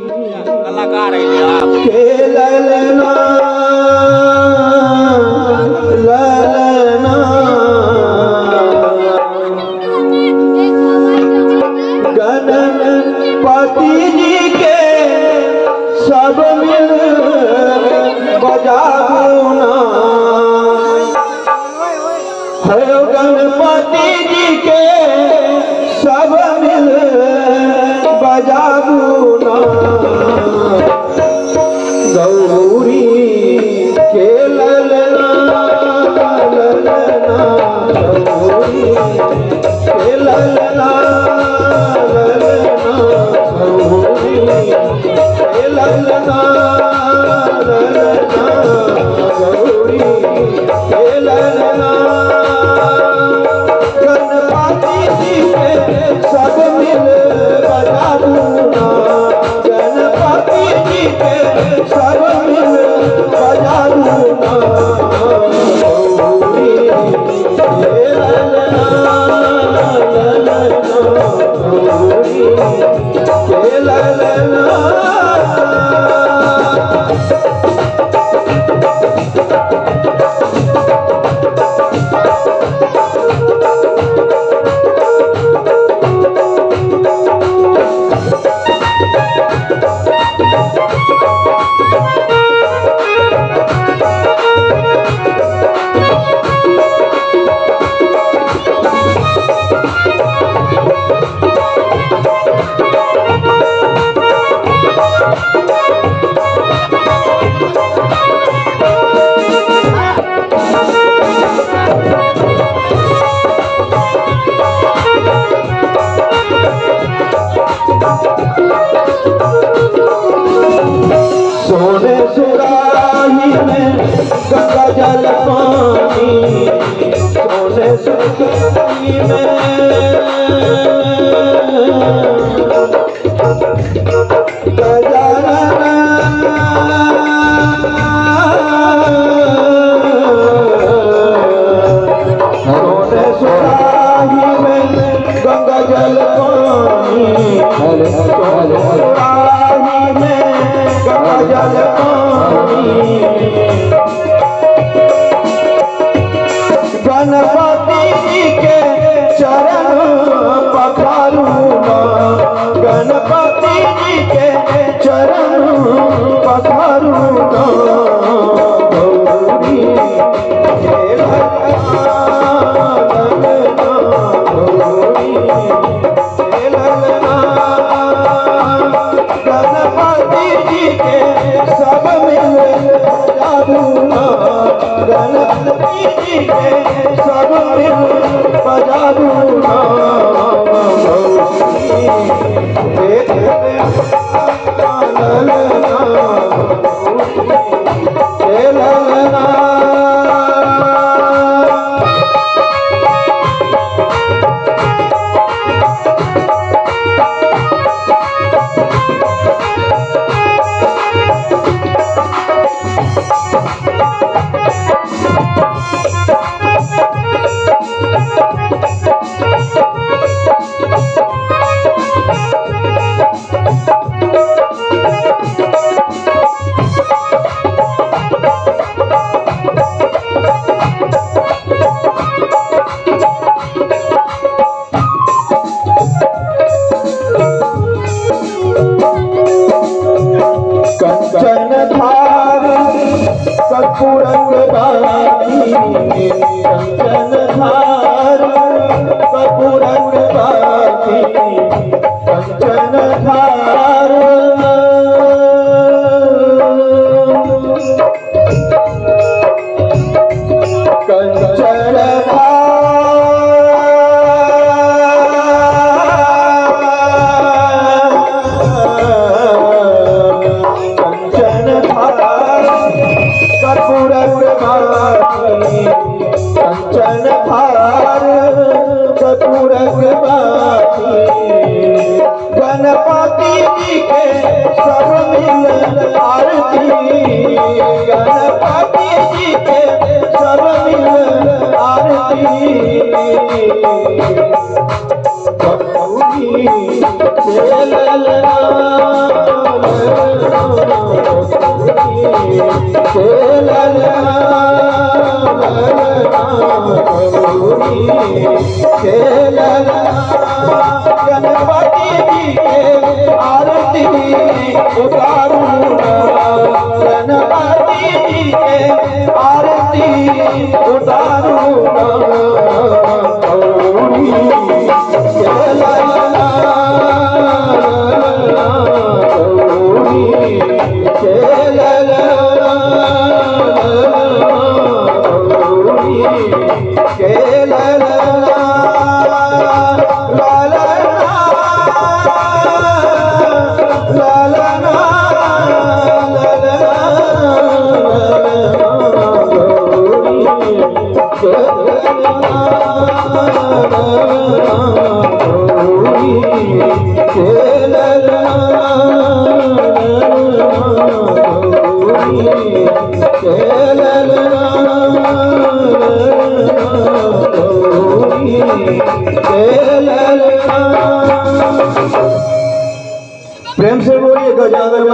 कलाकार है आप के ललना ललना गणपति जी के सब मिल बजाना है गणपति जी के सब मिल बजाना गौरी के ललना ललना गौरी के ललना ललना गौरी के ललना ललना गौरी के ललना गणपति जी के सब मिल बजाना गणपति जी के सब मिल बजाना गौरी के ललना ललना गौरी के ललना सोने सुराही में गंगा जल पानी सोने सुराही में गजानन सोने सुराही में गंगा जल पानी सोने सुराही में गंगा जल पानी गणपति जी के चरण पखारूना गणपति जी के चरण पखारूना गौरी के ललना ललना गौरी के ललना गणपति जी के सब मिल बजाना गणपति जी के सब मिल बजाना गौरी के ललना के ललना कंचन धार कर्पूरंग बाती कंचन धार कर्पूरंग बाती कंचन धार कंचन कंचन भार कपूरक बाती गणपति जी के सब मिल आरती गणपति जी के सब मिल आरती गौरी के ललना उतारूं गणपति जी के आरती उतारूं गौरी जय ललना गौरी जय ललना गौरी जय ललना प्रेम से बोलिए गजानन।